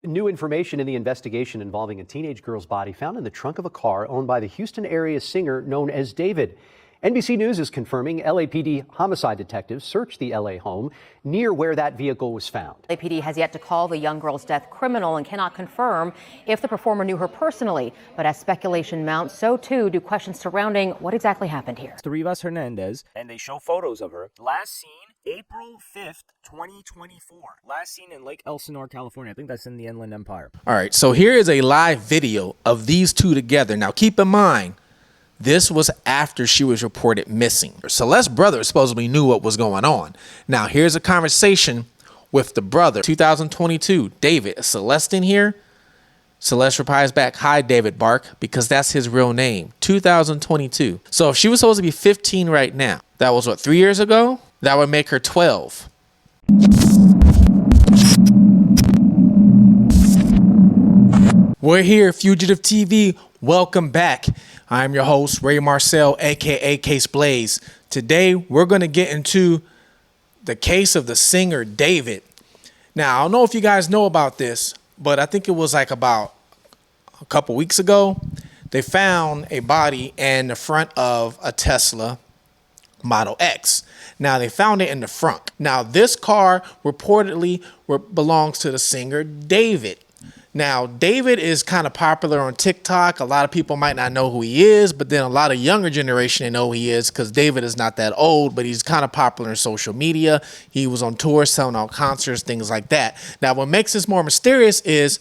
New information in the investigation involving a teenage girl's body found in the trunk of a car owned by the Houston area singer known as David. NBC News is confirming LAPD homicide detectives searched the LA home near where that vehicle was found. LAPD has yet to call the young girl's death criminal and cannot confirm if the performer knew her personally. But as speculation mounts, so too do questions surrounding what exactly happened here. Rivas Hernandez, and they show photos of her. Last seen April 5th, 2024. Last seen in Lake Elsinore, California. I think that's in the Inland Empire. All right, so here is a live video of these two together. Now, keep in mind, this was after she was reported missing. Celeste's brother supposedly knew what was going on. Now, here's a conversation with the brother. 2022, David, is Celeste in here? Celeste replies back, "Hi, David Bark," because that's his real name. 2022. So if she was supposed to be 15 right now, that was what, 3 years ago? That would make her 12. We're here, Fugitive TV. Welcome back. I'm your host, Ray Marcel, aka Kase Blaze. Today, we're going to get into the case of the singer David. Now, I don't know if you guys know about this, but I think it was like about a couple weeks ago, they found a body in the front of a Tesla Model X. Now, they found it in the frunk. Now, this car reportedly belongs to the singer David. Now, David is kind of popular on TikTok. A lot of people might not know who he is, but then a lot of younger generation, they know who he is because David is not that old, but he's kind of popular in social media. He was on tour, selling out concerts, things like that. Now, what makes this more mysterious is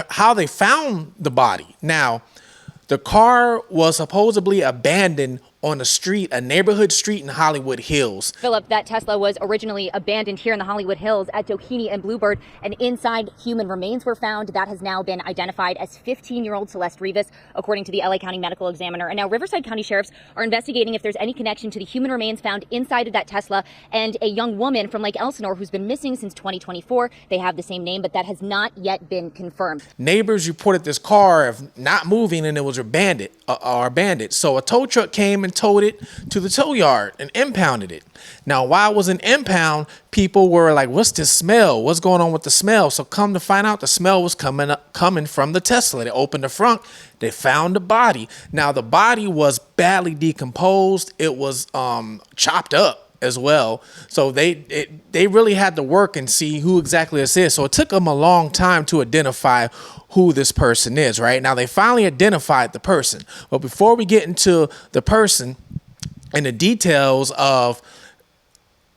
how they found the body. Now, the car was supposedly abandoned on a street, a neighborhood street in Hollywood Hills. Philip, that Tesla was originally abandoned here in the Hollywood Hills at Doheny and Bluebird, and inside human remains were found. That has now been identified as 15-year-old Celeste Rivas, according to the LA County Medical Examiner. And now Riverside County Sheriffs are investigating if there's any connection to the human remains found inside of that Tesla and a young woman from Lake Elsinore who's been missing since 2024. They have the same name, but that has not yet been confirmed. Neighbors reported this car of not moving and it was abandoned. So a tow truck came and towed it to the tow yard and impounded it. Now, while it was an impound, people were like, what's this smell? What's going on with the smell? So come to find out, the smell was coming from the Tesla. They opened the front. They found the body. Now, the body was badly decomposed. It was chopped up as well. So they really had to work and see who exactly this is. So it took them a long time to identify who this person is, right? Now, they finally identified the person. But before we get into the person and the details of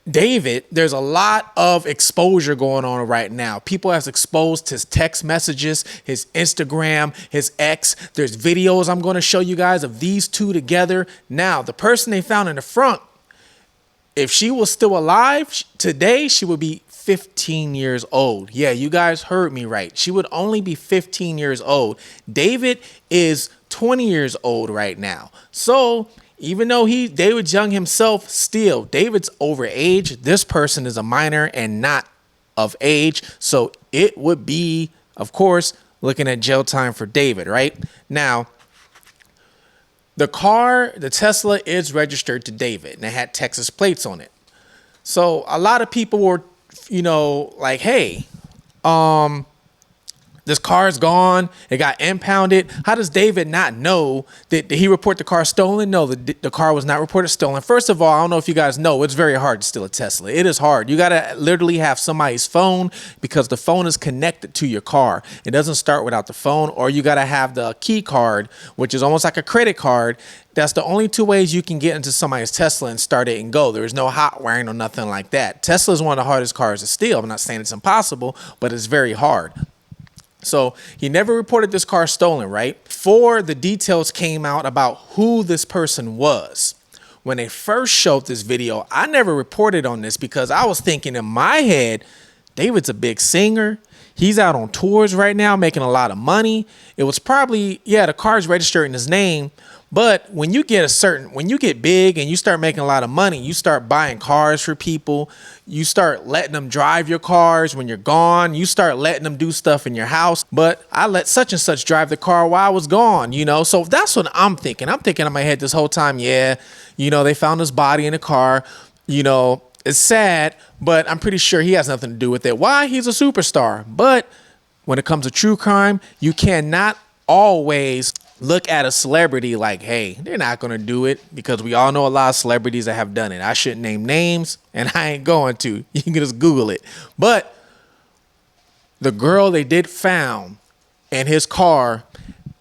David, there's a lot of exposure going on right now. People have exposed his text messages, his Instagram, his ex. There's videos I'm going to show you guys of these two together. Now, the person they found in the front, if she was still alive today, she would be 15 years old. Yeah, you guys heard me right. She would only be 15 years old. David is 20 years old right now. So even though David's young himself, still, David's over age. This person is a minor and not of age. So it would be, of course, looking at jail time for David, right? Now, the car, the Tesla, is registered to David and it had Texas plates on it. So a lot of people were, like, hey, this car is gone. It got impounded. How does David not know? Did he report the car stolen? No, the car was not reported stolen. First of all, I don't know if you guys know, it's very hard to steal a Tesla. It is hard. You got to literally have somebody's phone because the phone is connected to your car. It doesn't start without the phone, or you got to have the key card, which is almost like a credit card. That's the only two ways you can get into somebody's Tesla and start it and go. There is no hot wiring or nothing like that. Tesla is one of the hardest cars to steal. I'm not saying it's impossible, but it's very hard. So he never reported this car stolen, right? Before the details came out about who this person was, when they first showed this video, I never reported on this because I was thinking in my head, David's a big singer. He's out on tours right now, making a lot of money. It was probably, yeah, the car's registered in his name. But when you get big and you start making a lot of money, you start buying cars for people. You start letting them drive your cars when you're gone. You start letting them do stuff in your house. But I let such and such drive the car while I was gone, So that's what I'm thinking. I'm thinking in my head this whole time, yeah, they found his body in the car. It's sad, but I'm pretty sure he has nothing to do with it. Why? He's a superstar. But when it comes to true crime, you cannot always look at a celebrity like, hey, they're not going to do it, because we all know a lot of celebrities that have done it. I shouldn't name names, and I ain't going to. You can just Google it. But the girl they did found in his car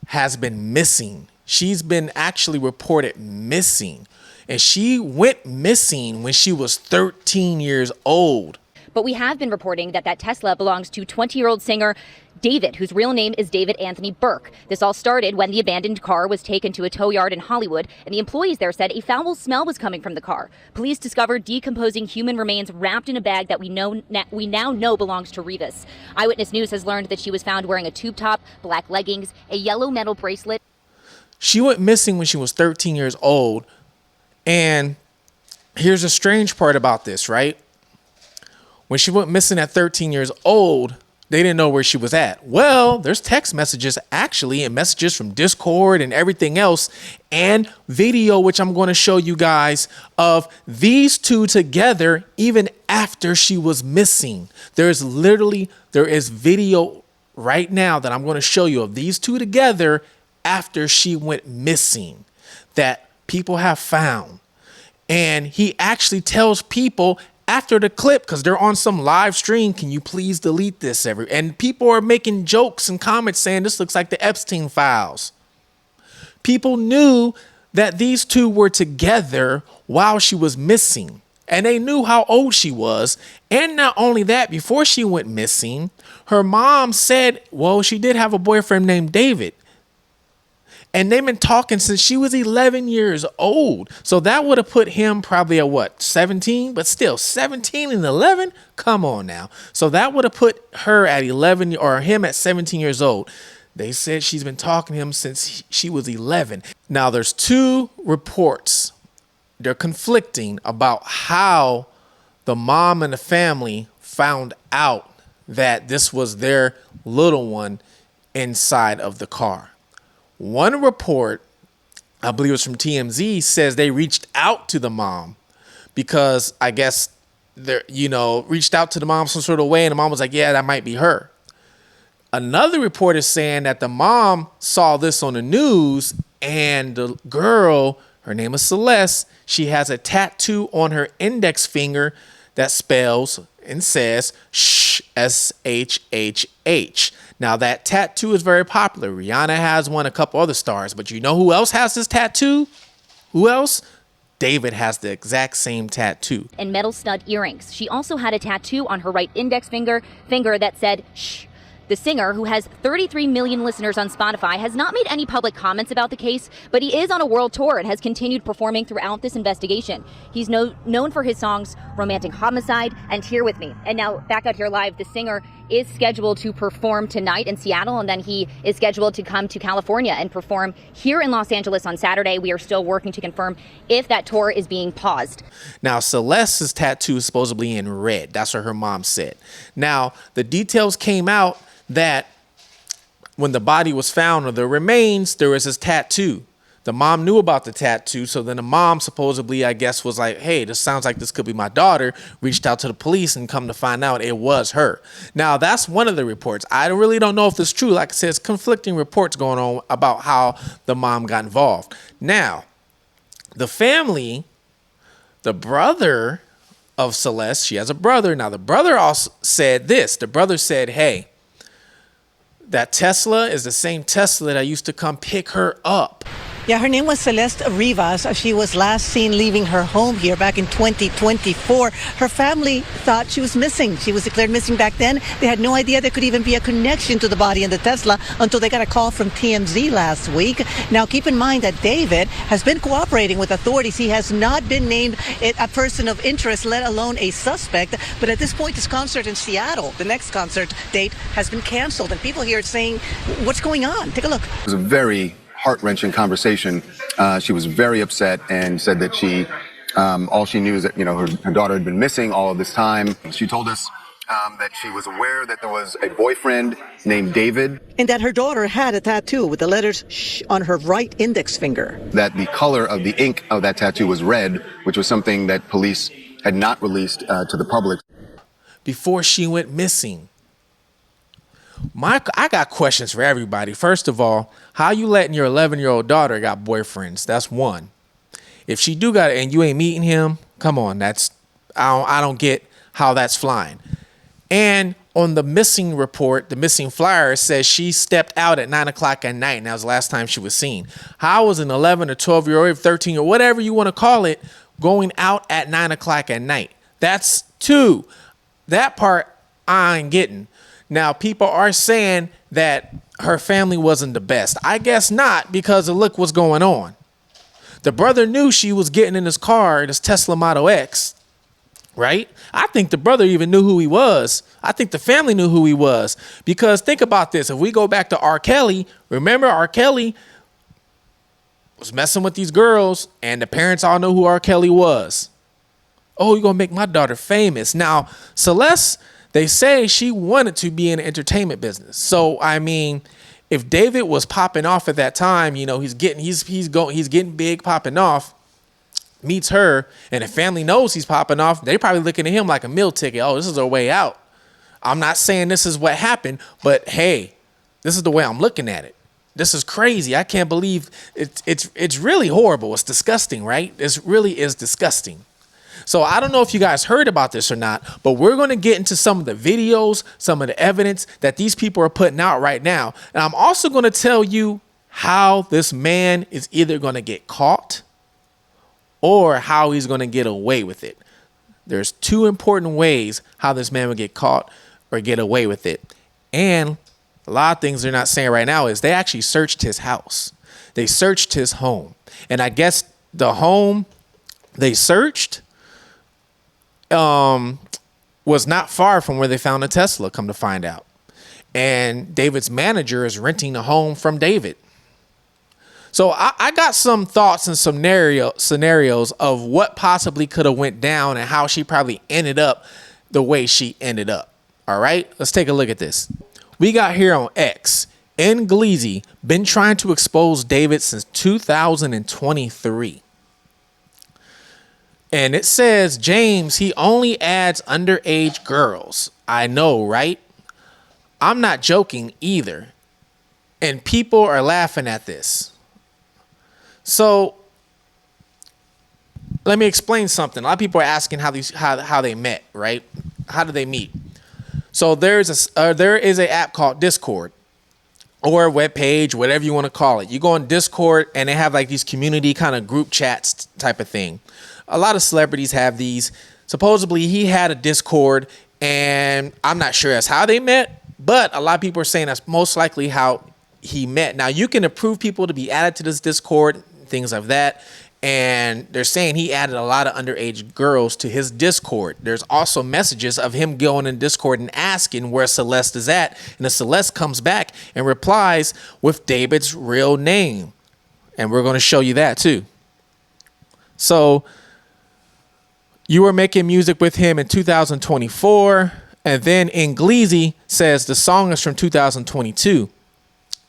has been missing. She's been actually reported missing. And she went missing when she was 13 years old. But we have been reporting that that Tesla belongs to 20-year-old singer David, whose real name is David Anthony Burke. This all started when the abandoned car was taken to a tow yard in Hollywood, and the employees there said a foul smell was coming from the car. Police discovered decomposing human remains wrapped in a bag that we now know belongs to Rivas. Eyewitness News has learned that she was found wearing a tube top, black leggings, a yellow metal bracelet. She went missing when she was 13 years old. And here's the strange part about this, right? When she went missing at 13 years old, they didn't know where she was at. Well, there's text messages actually, and messages from Discord and everything else, and video, which I'm going to show you guys, of these two together even after she was missing. There is video right now that I'm going to show you of these two together after she went missing that people have found. And he actually tells people after the clip, because they're on some live stream, can you please delete this? And people are making jokes and comments saying this looks like the Epstein files. People knew that these two were together while she was missing, and they knew how old she was. And not only that, before she went missing, her mom said, well, she did have a boyfriend named David. And they've been talking since she was 11 years old. So that would have put him probably at what, 17? But still, 17 and 11? Come on now. So that would have put her at 11 or him at 17 years old. They said she's been talking to him since she was 11. Now, there's two reports. They're conflicting about how the mom and the family found out that this was their little one inside of the car. One report, I believe it was from TMZ, says they reached out to the mom because I guess they're, reached out to the mom some sort of way, and the mom was like, yeah, that might be her. Another report is saying that the mom saw this on the news, and the girl, her name is Celeste, she has a tattoo on her index finger that spells and says shh, SHHH. Now, that tattoo is very popular. Rihanna has one, a couple other stars. But you know who else has this tattoo? Who else? David has the exact same tattoo. And metal stud earrings. She also had a tattoo on her right index finger that said shh. The singer, who has 33 million listeners on Spotify, has not made any public comments about the case, but he is on a world tour and has continued performing throughout this investigation. He's known for his songs Romantic Homicide and Here With Me. And now, back out here live, the singer is scheduled to perform tonight in Seattle, and then he is scheduled to come to California and perform here in Los Angeles on Saturday. We are still working to confirm if that tour is being paused. Now, Celeste's tattoo is supposedly in red. That's what her mom said. Now, the details came out that when the body was found, or the remains, there was this tattoo. The mom knew about the tattoo, so then the mom supposedly, I guess, was like, hey, this sounds like this could be my daughter, reached out to the police, and come to find out it was her. Now, that's one of the reports. I really don't know if it's true. Like I said, it's conflicting reports going on about how the mom got involved. Now, the family, the brother of Celeste, she has a brother. Now, the brother also said this. The brother said, hey, that Tesla is the same Tesla that used to come pick her up. Yeah, her name was Celeste Rivas. She was last seen leaving her home here back in 2024. Her family thought she was missing. She was declared missing back then. They had no idea there could even be a connection to the body in the Tesla until they got a call from TMZ last week. Now, keep in mind that David has been cooperating with authorities. He has not been named a person of interest, let alone a suspect. But at this point, this concert in Seattle, the next concert date, has been canceled. And people here are saying, what's going on? Take a look. It was a very heart-wrenching conversation. She was very upset and said that all she knew is that, her daughter had been missing all of this time. She told us that she was aware that there was a boyfriend named David. And that her daughter had a tattoo with the letters shh on her right index finger. That the color of the ink of that tattoo was red, which was something that police had not released to the public. Before she went missing. I got questions for everybody. First of all, how you letting your 11-year-old daughter got boyfriends? That's one. If she do got it and you ain't meeting him, come on, I don't get how that's flying. And on the missing report, the missing flyer says she stepped out at 9 o'clock at night, and that was the last time she was seen. How was an 11 or 12-year-old, 13 or whatever you want to call it, going out at 9 o'clock at night? That's two. That part I ain't getting. Now, people are saying that her family wasn't the best. I guess not, because of look what's going on. The brother knew she was getting in his car, this Tesla Model X, right? I think the brother even knew who he was. I think the family knew who he was. Because think about this. If we go back to R. Kelly, remember R. Kelly was messing with these girls, and the parents all know who R. Kelly was. Oh, you're going to make my daughter famous. Now, Celeste, they say she wanted to be in the entertainment business. So, I mean, if David was popping off at that time, you know, he's getting big, popping off, meets her, and the family knows he's popping off, they probably looking at him like a meal ticket. Oh, this is our way out. I'm not saying this is what happened, but hey, this is the way I'm looking at it. This is crazy. I can't believe it's really horrible. It's disgusting, right? It really is disgusting. So I don't know if you guys heard about this or not, but we're going to get into some of the videos, some of the evidence that these people are putting out right now. And I'm also going to tell you how this man is either going to get caught or how he's going to get away with it. There's two important ways how this man will get caught or get away with it. And a lot of things they're not saying right now is they actually searched his house. They searched his home. And I guess the home they searched was not far from where they found a Tesla, come to find out. And David's manager is renting a home from David. So I got some thoughts and some scenarios of what possibly could have went down and how she probably ended up the way she ended up. All right, let's take a look at this. We got here on X, Ngleezy, been trying to expose David since 2023. And it says, James, he only adds underage girls. I know, right? I'm not joking either. And people are laughing at this. So let me explain something. A lot of people are asking how they met, right? How did they meet? So there is an app called Discord, or a web page, whatever you want to call it. You go on Discord and they have like these community kind of group chats type of thing. A lot of celebrities have these. Supposedly he had a Discord, and I'm not sure that's how they met, but a lot of people are saying that's most likely how he met. Now you can approve people to be added to this Discord, things like that. And they're saying he added a lot of underage girls to his Discord. There's also messages of him going in Discord and asking where Celeste is at. And the Celeste comes back and replies with David's real name. And we're going to show you that too. So you were making music with him in 2024. And then Ngleezy says the song is from 2022.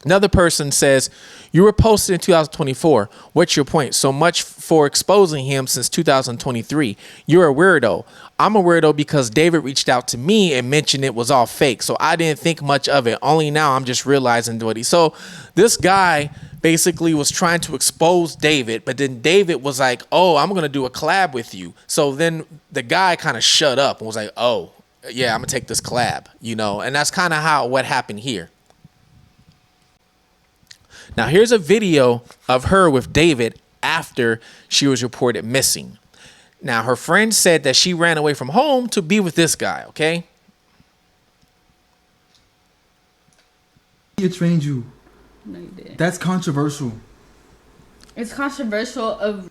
Another person says, you were posted in 2024. What's your point? So much for exposing him since 2023. You're a weirdo. I'm a weirdo because David reached out to me and mentioned it was all fake. So I didn't think much of it. Only now I'm just realizing what he. So this guy basically was trying to expose David, but then David was like, oh, I'm going to do a collab with you. So then the guy kind of shut up and was like, oh, yeah, I'm going to take this collab, you know, and that's kind of what happened here. Now, here's a video of her with David after she was reported missing. Now, her friend said that she ran away from home to be with this guy, okay? He trained you. No, you didn't. That's controversial. It's controversial of...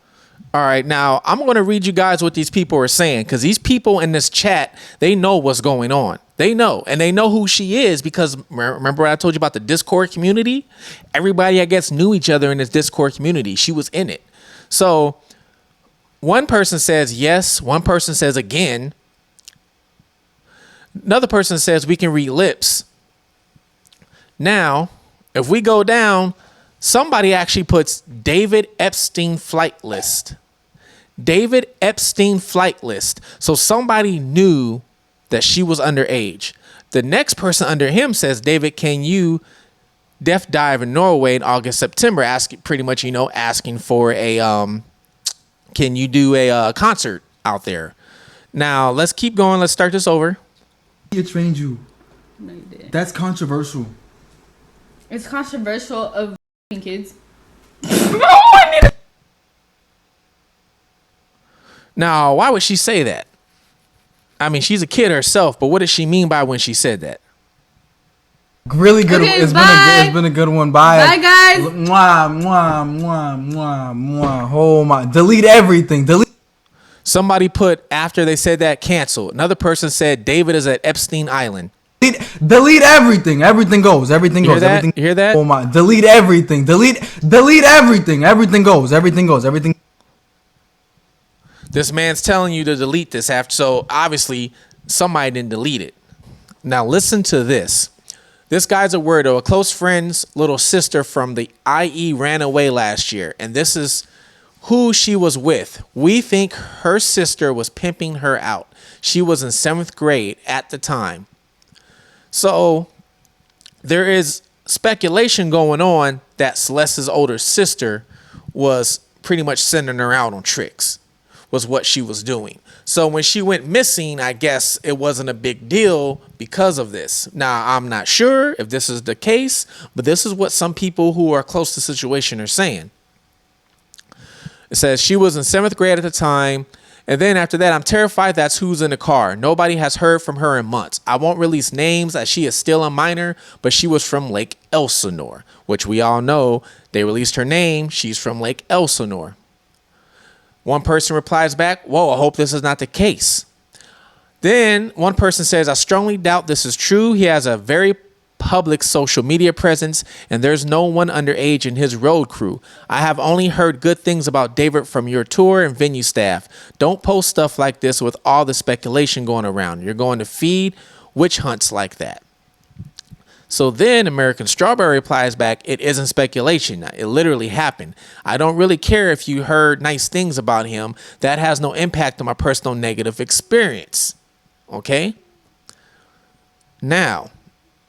All right, now, I'm going to read you guys what these people are saying, because these people in this chat, they know what's going on. They know, and they know who she is because remember what I told you about the Discord community? Everybody, I guess, knew each other in this Discord community. She was in it. So one person says yes. One person says again. Another person says we can read lips. Now, if we go down, somebody actually puts David Epstein flight list. David Epstein flight list. So somebody knew that she was underage. The next person under him says, David, can you death dive in Norway in August, September? Asking pretty much, asking for a, can you do a concert out there? Now let's keep going. Let's start this over. He trained you. No, you didn't. That's controversial. It's controversial of kids. Now, why would she say that? I mean, she's a kid herself, but what does she mean by when she said that? Really good. Okay, It's been a good one. Bye. Bye, guys. Mwah, mwah, mwah, mwah, mwah. Oh my! Delete everything. Delete. Somebody put after they said that, cancel. Another person said David is at Epstein Island. Delete everything. Everything goes. Everything You goes. hear that? Everything. You hear that? Oh my! Delete everything. Delete everything. Everything goes. Everything goes. Everything. This man's telling you to delete this after, so obviously somebody didn't delete it. Now listen to this. This guy's a weirdo. A close friend's little sister from the IE ran away last year, and this is who she was with. We think her sister was pimping her out. She was in 7th grade at the time. So there is speculation going on that Celeste's older sister was pretty much sending her out on tricks, was what she was doing. So when she went missing, I guess it wasn't a big deal because of this. Now, I'm not sure if this is the case, but this is what some people who are close to the situation are saying. It says she was in 7th grade at the time. And then after that, I'm terrified that's who's in the car. Nobody has heard from her in months. I won't release names as she is still a minor, but she was from Lake Elsinore, which we all know they released her name. She's from Lake Elsinore. One person replies back, whoa, I hope this is not the case. Then one person says, I strongly doubt this is true. He has a very public social media presence, and there's no one underage in his road crew. I have only heard good things about David from your tour and venue staff. Don't post stuff like this with all the speculation going around. You're going to feed witch hunts like that. So then American Strawberry replies back, it isn't speculation. It literally happened. I don't really care if you heard nice things about him. That has no impact on my personal negative experience. Okay? Now,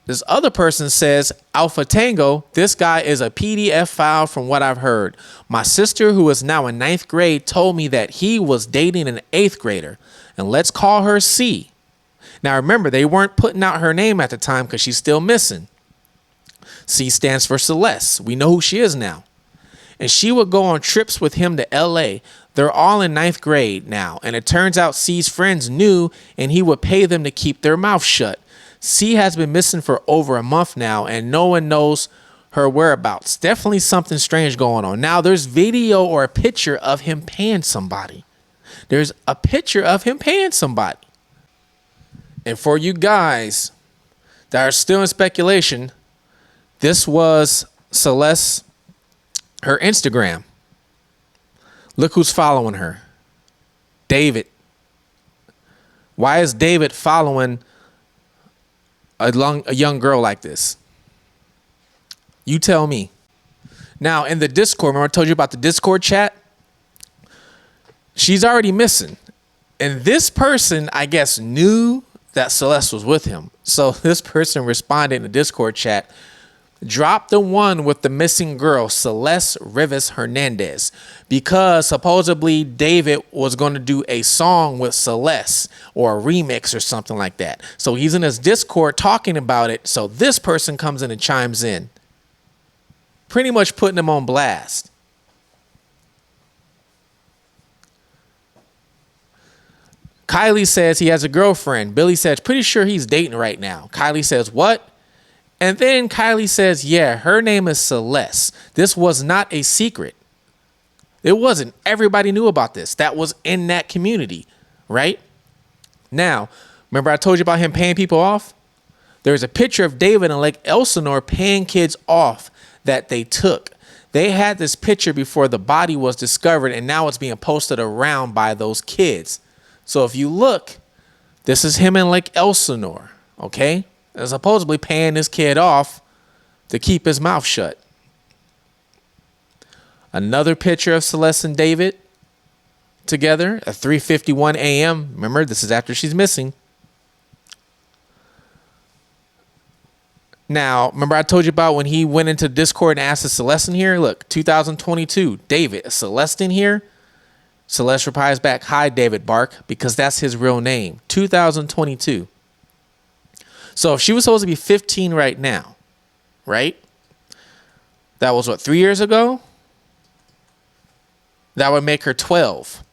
this other person says, Alpha Tango, this guy is a PDF file from what I've heard. My sister, who is now in 9th grade, told me that he was dating an 8th grader. And let's call her C. Now, remember, they weren't putting out her name at the time because she's still missing. C stands for Celeste. We know who she is now. And she would go on trips with him to LA. They're all in 9th grade now. And it turns out C's friends knew, and he would pay them to keep their mouth shut. C has been missing for over a month now, and no one knows her whereabouts. Definitely something strange going on. Now, there's video or a picture of him paying somebody. There's a picture of him paying somebody. And for you guys that are still in speculation, this was Celeste, her Instagram. Look who's following her. David. Why is David following a young girl like this? You tell me. Now, in the Discord, remember I told you about the Discord chat? She's already missing. And this person, I guess, knew that Celeste was with him. So this person responded in the Discord chat, drop the one with the missing girl, Celeste Rivas Hernandez, because supposedly David was going to do a song with Celeste or a remix or something like that. So he's in his Discord talking about it. So this person comes in and chimes in, pretty much putting him on blast. Kylie says he has a girlfriend. Billy says, pretty sure he's dating right now. Kylie says, what? And then Kylie says, yeah, her name is Celeste. This was not a secret. It wasn't. Everybody knew about this. That was in that community, right? Now, remember I told you about him paying people off? There's a picture of David and Lake Elsinore paying kids off that they took. They had this picture before the body was discovered, and now it's being posted around by those kids. So if you look, this is him in Lake Elsinore, okay? And supposedly paying this kid off to keep his mouth shut. Another picture of Celeste and David together at 3:51 a.m. Remember, this is after she's missing. Now, remember I told you about when he went into Discord and asked the Celeste in here? Look, 2022, David, is Celeste in here? Celeste replies back, hi, David Bark, because that's his real name. 2022. So if she was supposed to be 15 right now, right? That was what, 3 years ago? That would make her 12.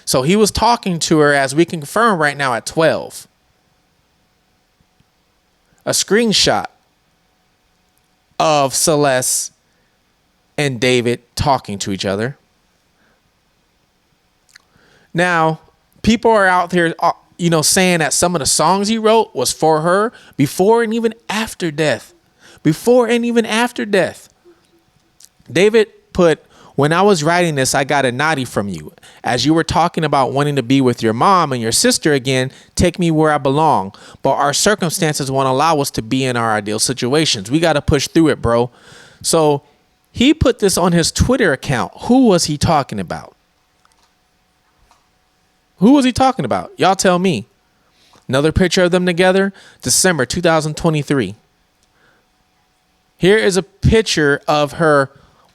So he was talking to her, as we can confirm right now, at 12. A screenshot of Celeste and David talking to each other. Now, people are out there, saying that some of the songs he wrote was for her before and even after death. Before and even after death. David put, when I was writing this, I got a naughty from you. As you were talking about wanting to be with your mom and your sister again, take me where I belong. But our circumstances won't allow us to be in our ideal situations. We got to push through it, bro. So he put this on his Twitter account. Who was he talking about? Who was he talking about? Y'all tell me. Another picture of them together, December 2023. Here is a picture of her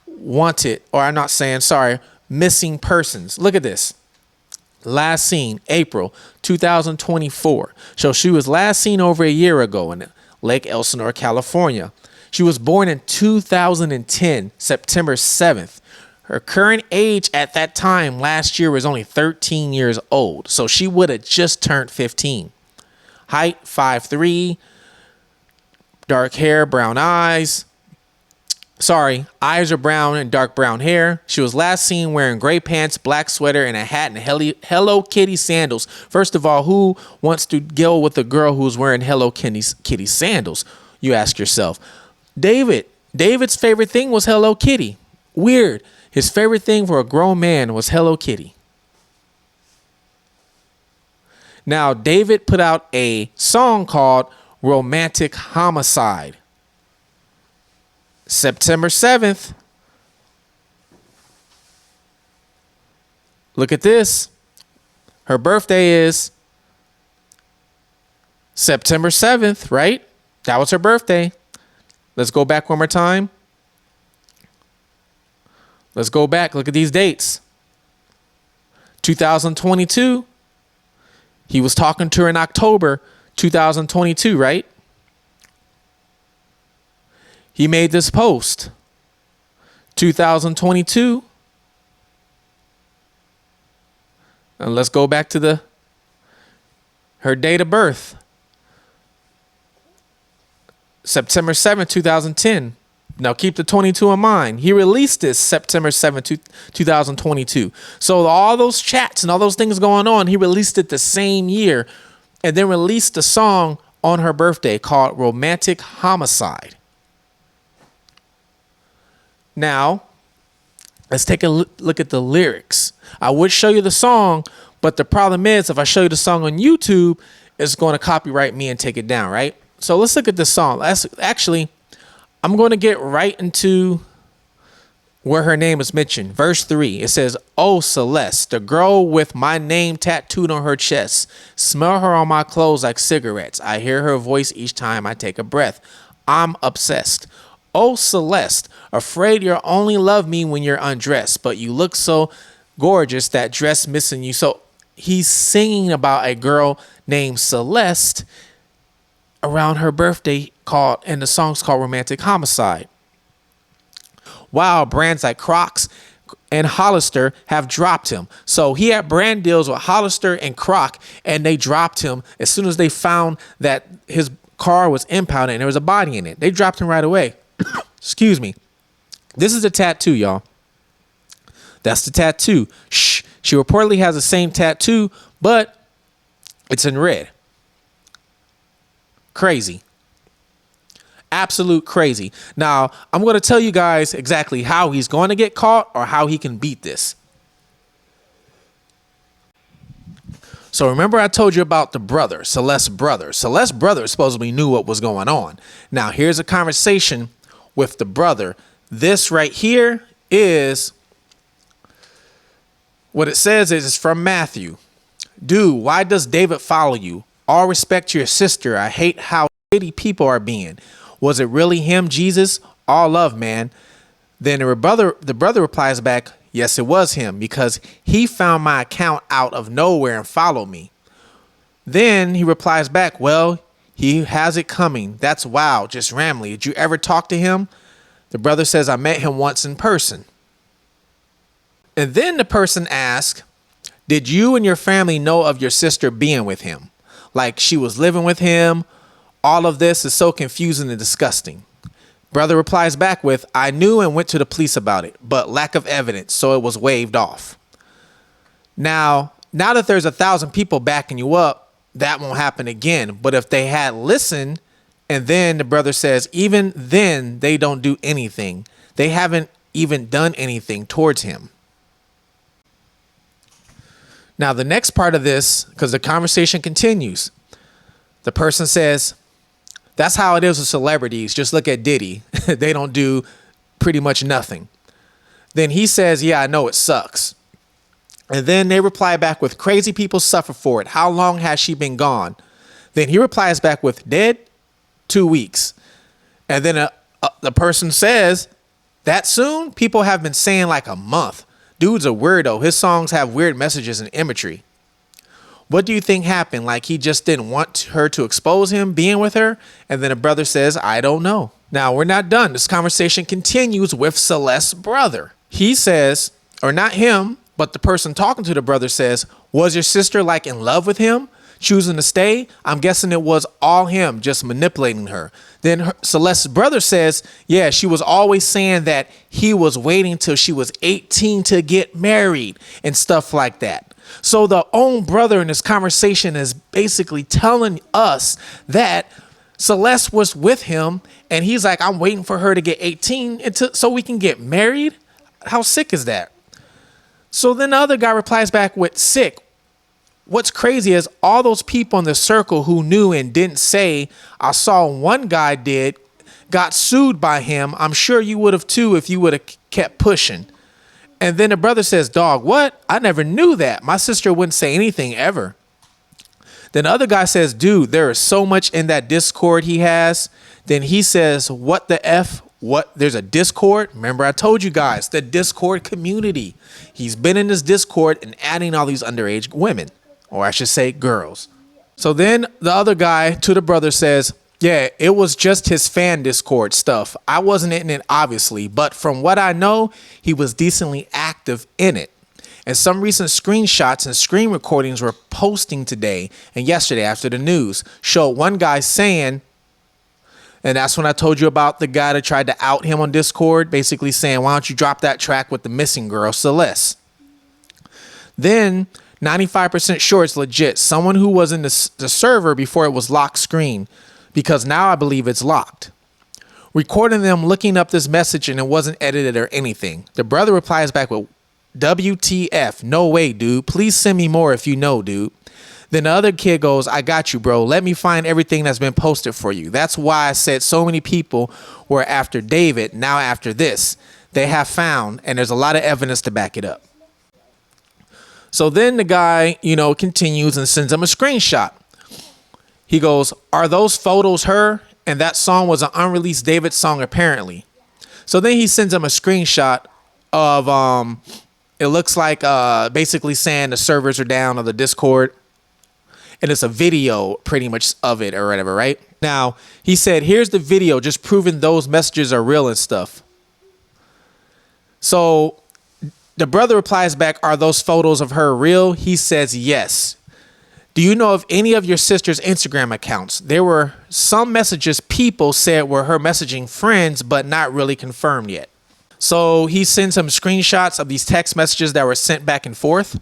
wanted, or I'm not saying, sorry, missing persons. Look at this. Last seen April 2024. So she was last seen over a year ago in Lake Elsinore, California. She was born in 2010, September 7th. Her current age at that time last year was only 13 years old. So she would have just turned 15. Height 5'3", dark hair, brown eyes. Sorry, eyes are brown and dark brown hair. She was last seen wearing gray pants, black sweater, and a hat and Hello Kitty sandals. First of all, who wants to go with a girl who's wearing Hello Kitty sandals? You ask yourself. David's favorite thing was Hello Kitty. Weird. His favorite thing for a grown man was Hello Kitty. Now, David put out a song called Romantic Homicide. September 7th. Look at this. Her birthday is September 7th, right? That was her birthday. Let's go back one more time. Let's go back. Look at these dates. 2022. He was talking to her in October 2022, right? He made this post. 2022. And let's go back to her date of birth. September 7th, 2010. Now keep the 22 in mind. He released this September 7th, 2022. So all those chats and all those things going on, he released it the same year and then released a song on her birthday called Romantic Homicide. Now, let's take a look at the lyrics. I would show you the song, but the problem is if I show you the song on YouTube, it's going to copyright me and take it down, right? So let's look at the song. I'm going to get right into where her name is mentioned. Verse 3, it says, "Oh, Celeste, the girl with my name tattooed on her chest. Smell her on my clothes like cigarettes. I hear her voice each time I take a breath. I'm obsessed. Oh, Celeste, afraid you'll only love me when you're undressed, but you look so gorgeous, that dress missing you." So he's singing about a girl named Celeste around her birthday, and the song's called Romantic Homicide. Wow, brands like Crocs and Hollister have dropped him. So he had brand deals with Hollister and Croc, and they dropped him as soon as they found that his car was impounded and there was a body in it. They dropped him right away. Excuse me. This is a tattoo, y'all. That's the tattoo. Shh. She reportedly has the same tattoo, but it's in red. Crazy. Absolute crazy. Now, I'm going to tell you guys exactly how he's going to get caught or how he can beat this. So remember I told you about the brother, Celeste's brother. Celeste's brother supposedly knew what was going on. Now, here's a conversation with the brother. This right here is What it says is it's from Matthew. Dude, why does David follow you? All respect to your sister. I hate how shitty people are being. Was it really him, Jesus? All love, man. Then the brother replies back, yes, it was him because he found my account out of nowhere and followed me. Then he replies back, well, he has it coming. That's wild. Just Ramley. Did you ever talk to him? The brother says, I met him once in person. And then the person asks, did you and your family know of your sister being with him? Like she was living with him? All of this is so confusing and disgusting. Brother replies back with, I knew and went to the police about it, but lack of evidence, so it was waived off. Now that there's 1,000 people backing you up, that won't happen again. But if they had listened, and then the brother says, even then they don't do anything. They haven't even done anything towards him. Now, the next part of this, because the conversation continues, the person says, that's how it is with celebrities. Just look at Diddy. They don't do pretty much nothing. Then he says, yeah, I know it sucks. And then they reply back with, crazy people suffer for it. How long has she been gone? Then he replies back with, dead? 2 weeks. And then the person says, that soon? People have been saying like a month. Dude's a weirdo. His songs have weird messages and imagery. What do you think happened? Like he just didn't want her to expose him being with her? And then a brother says, I don't know. Now we're not done. This conversation continues with Celeste's brother. He says, or not him, but the person talking to the brother says, was your sister like in love with him? Choosing to stay? I'm guessing it was all him just manipulating her. Then Celeste's brother says, yeah, she was always saying that he was waiting till she was 18 to get married and stuff like that. So the own brother in this conversation is basically telling us that Celeste was with him and he's like, I'm waiting for her to get 18 so we can get married. How sick is that? So then the other guy replies back with, sick. What's crazy is all those people in the circle who knew and didn't say, I saw one guy did, got sued by him. I'm sure you would have too if you would have kept pushing. And then the brother says, dog, what? I never knew that. My sister wouldn't say anything ever. Then the other guy says, dude, there is so much in that Discord he has. Then he says, what the F? What? There's a Discord? Remember, I told you guys, the Discord community. He's been in this Discord and adding all these underage women. Or I should say girls. So then the other guy to the brother says, yeah, it was just his fan Discord stuff. I wasn't in it, obviously, but from what I know, he was decently active in it. And some recent screenshots and screen recordings were posting today and yesterday after the news show one guy saying, and that's when I told you about the guy that tried to out him on Discord, basically saying, why don't you drop that track with the missing girl, Celeste? Then 95% sure it's legit. Someone who was in the server before it was locked screen, because now I believe it's locked. Recording them looking up this message and it wasn't edited or anything. The brother replies back with, WTF, no way, dude. Please send me more if you know, dude. Then the other kid goes, I got you, bro. Let me find everything that's been posted for you. That's why I said so many people were after David. Now after this, they have found, and there's a lot of evidence to back it up. So then the guy, continues and sends him a screenshot. He goes, are those photos her? And that song was an unreleased David song, apparently. So then he sends him a screenshot of, it looks like basically saying the servers are down on the Discord. And it's a video pretty much of it or whatever, right? Now, he said, here's the video just proving those messages are real and stuff. So the brother replies back, are those photos of her real? He says, yes. Do you know of any of your sister's Instagram accounts? There were some messages people said were her messaging friends, but not really confirmed yet. So he sends some screenshots of these text messages that were sent back and forth,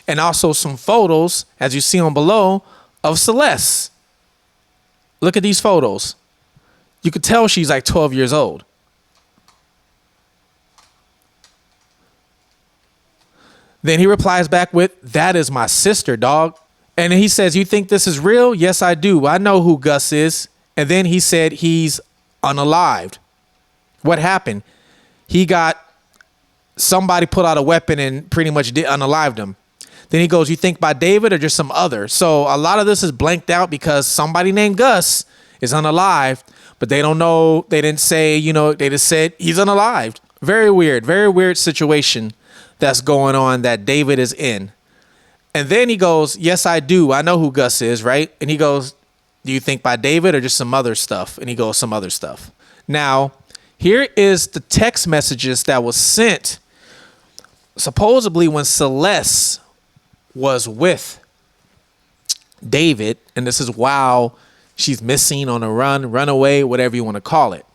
and also some photos, as you see on below, of Celeste. Look at these photos. You could tell she's like 12 years old. Then he replies back with, that is my sister, dog. And he says, you think this is real? Yes, I do. I know who Gus is. And then he said he's unalived. What happened? He got somebody pulled out a weapon and pretty much unalived him. Then he goes, you think by David or just some other? So a lot of this is blanked out because somebody named Gus is unalived, but they don't know. They didn't say, they just said he's unalived. Very weird situation that's going on that David is in. And then he goes, yes, I do. I know who Gus is, right? And he goes, do you think by David or just some other stuff? And he goes, some other stuff. Now, here is the text messages that was sent supposedly when Celeste was with David, and this is while she's missing, on a run away, whatever you want to call it.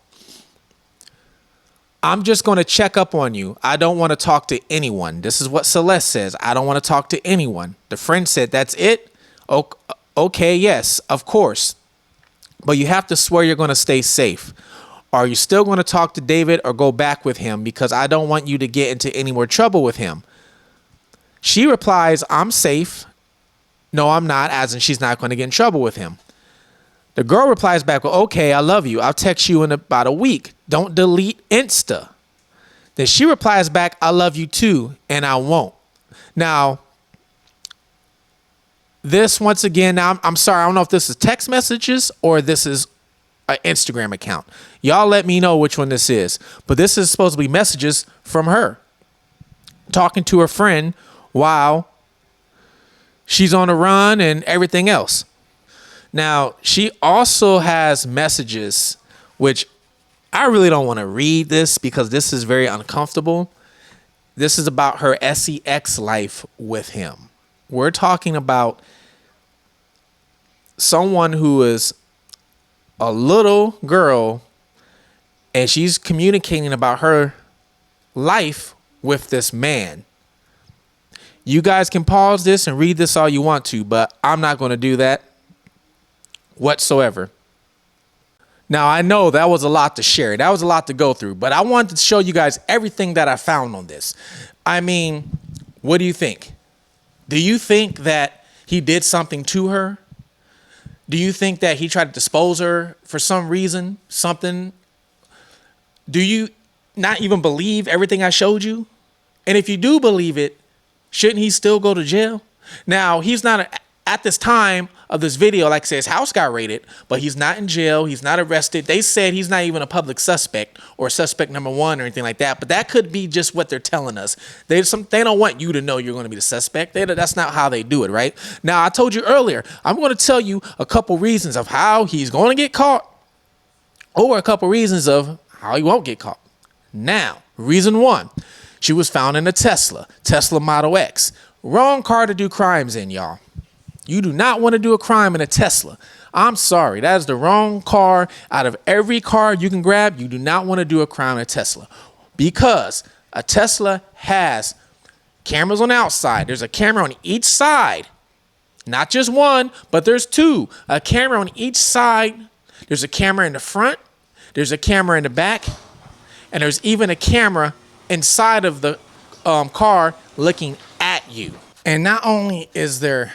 I'm just going to check up on you. I don't want to talk to anyone. This is what Celeste says. I don't want to talk to anyone. The friend said, that's it? Okay, yes, of course. But you have to swear you're going to stay safe. Are you still going to talk to David or go back with him? Because I don't want you to get into any more trouble with him. She replies, I'm safe. No, I'm not, as in she's not going to get in trouble with him. The girl replies back, well, okay, I love you. I'll text you in about a week. Don't delete Insta. Then she replies back, I love you too, and I won't. Now, this once again, now I'm sorry, I don't know if this is text messages or this is an Instagram account. Y'all let me know which one this is. But this is supposed to be messages from her talking to her friend while she's on the run and everything else. Now, she also has messages, which I really don't want to read this because this is very uncomfortable. This is about her sex life with him. We're talking about someone who is a little girl and she's communicating about her life with this man. You guys can pause this and read this all you want to, but I'm not going to do that whatsoever. Now, I know that was a lot to share. That was a lot to go through, but I wanted to show you guys everything that I found on this. I mean, what do you think? Do you think that he did something to her? Do you think that he tried to dispose her for some reason, something? Do you not even believe everything I showed you? And if you do believe it, shouldn't he still go to jail? Now, he's not at this time of this video, like I said, his house got raided, but he's not in jail. He's not arrested. They said he's not even a public suspect or suspect number one or anything like that. But that could be just what they're telling us. They don't want you to know you're going to be the suspect. That's not how they do it, right? Now, I told you earlier, I'm going to tell you a couple reasons of how he's going to get caught or a couple reasons of how he won't get caught. Now, reason one, she was found in a Tesla Model X. Wrong car to do crimes in, y'all. You do not want to do a crime in a Tesla. I'm sorry. That is the wrong car. Out of every car you can grab, you do not want to do a crime in a Tesla. Because a Tesla has cameras on the outside. There's a camera on each side. Not just one, but there's two. A camera on each side. There's a camera in the front. There's a camera in the back. And there's even a camera inside of the car looking at you. And not only is there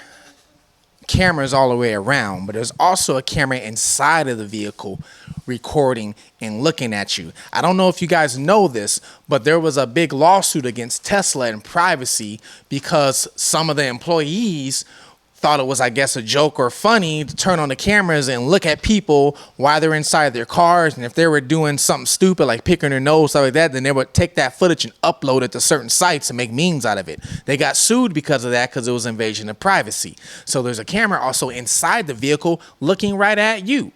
cameras all the way around, but there's also a camera inside of the vehicle recording and looking at you. I don't know if you guys know this, but there was a big lawsuit against Tesla and privacy because some of the employees thought it was, I guess, a joke or funny to turn on the cameras and look at people while they're inside their cars. And if they were doing something stupid like picking their nose, stuff like that, then they would take that footage and upload it to certain sites and make memes out of it. They got sued because of that, because it was invasion of privacy. So there's a camera also inside the vehicle looking right at you.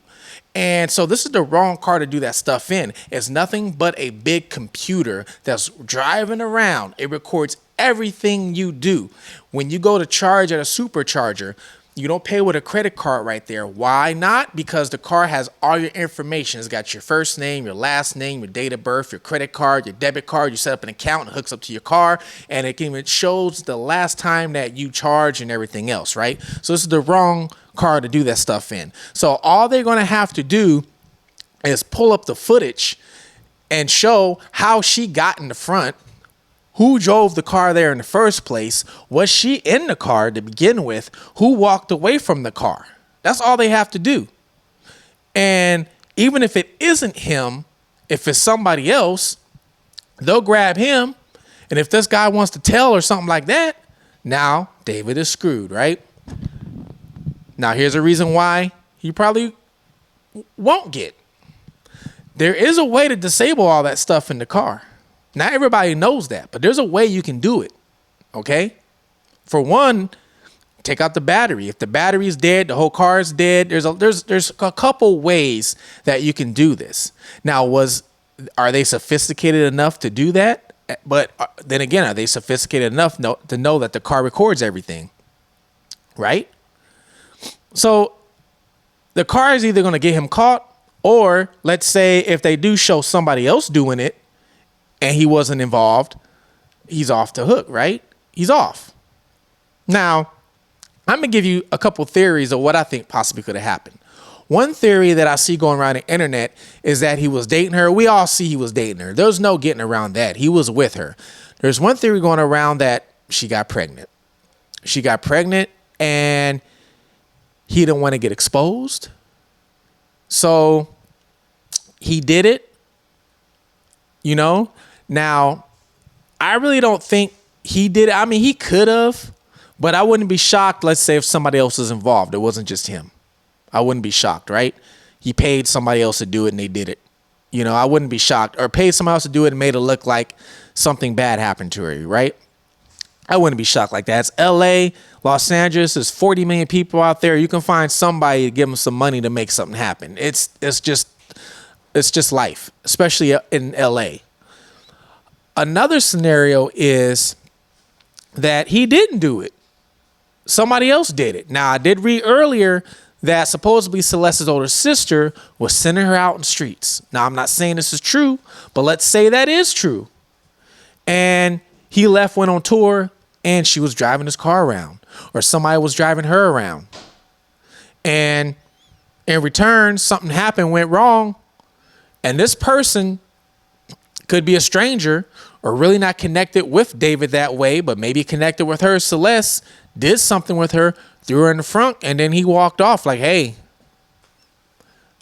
And so this is the wrong car to do that stuff in. It's nothing but a big computer that's driving around. It records everything you do. When you go to charge at a supercharger, you don't pay with a credit card right there. Why not? Because the car has all your information. It's got your first name, your last name, your date of birth, your credit card, your debit card. You set up an account and it hooks up to your car, and it even shows the last time that you charge and everything else, right? So this is the wrong car to do that stuff in. So all they're going to have to do is pull up the footage and show how she got in the front, who drove the car there in the first place, was she in the car to begin with, who walked away from the car. That's all they have to do. And even if it isn't him, if it's somebody else, they'll grab him And if this guy wants to tell or something like that, now David is screwed, right? Now, here's a reason why he probably won't get. There is a way to disable all that stuff in the car. Not everybody knows that, but there's a way you can do it, okay? For one, take out the battery. If the battery is dead, the whole car is dead. There's a couple ways that you can do this. Now, are they sophisticated enough to do that? But then again, are they sophisticated enough to know that the car records everything, right? So the car is either going to get him caught, or let's say if they do show somebody else doing it and he wasn't involved, he's off the hook, right? He's off. Now, I'm going to give you a couple theories of what I think possibly could have happened. One theory that I see going around the internet is that he was dating her. We all see he was dating her. There's no getting around that. He was with her. There's one theory going around that she got pregnant. She got pregnant and he didn't want to get exposed. So he did it, you know. Now, I really don't think he did it. I mean, he could have, but I wouldn't be shocked, let's say, if somebody else was involved. It wasn't just him. I wouldn't be shocked, right? He paid somebody else to do it and they did it. You know, I wouldn't be shocked. Or paid somebody else to do it and made it look like something bad happened to her, right? I wouldn't be shocked like that. It's LA, Los Angeles. There's 40 million people out there. You can find somebody to give them some money to make something happen. It's just life, especially in LA. Another scenario is that he didn't do it. Somebody else did it. Now, I did read earlier that supposedly Celeste's older sister was sending her out in the streets. Now, I'm not saying this is true, but let's say that is true. And he left, went on tour, and she was driving his car around, or somebody was driving her around. And in return, something happened, went wrong, and this person could be a stranger or really not connected with David that way, but maybe connected with her. Celeste did something with her, threw her in the front, and then he walked off like, hey,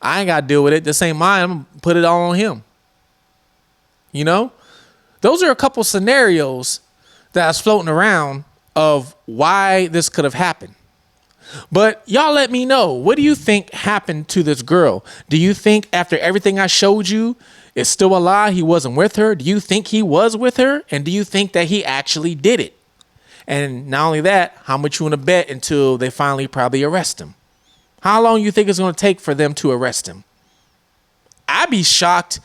I ain't got to deal with it. This ain't mine. I'm going to put it all on him. You know, those are a couple scenarios that's floating around of why this could have happened. But y'all let me know. What do you think happened to this girl? Do you think after everything I showed you, it's still a lie? He wasn't with her? Do you think he was with her? And do you think that he actually did it? And not only that, how much you want to bet until they finally probably arrest him? How long you think it's going to take for them to arrest him? I'd be shocked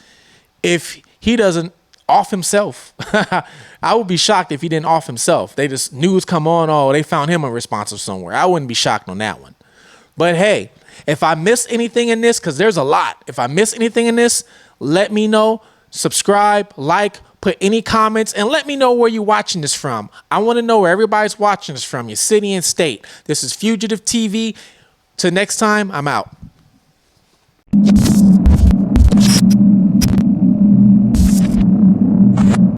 if he doesn't off himself. I would be shocked if he didn't off himself. They just news come on, oh, they found him unresponsive somewhere. I wouldn't be shocked on that one. But hey, if I miss anything in this, because there's a lot, if I miss anything in this, let me know. Subscribe, like, put any comments, and let me know where you're watching this from. I want to know where everybody's watching this from, your city and state. This is Fugitive TV. Till next time, I'm out.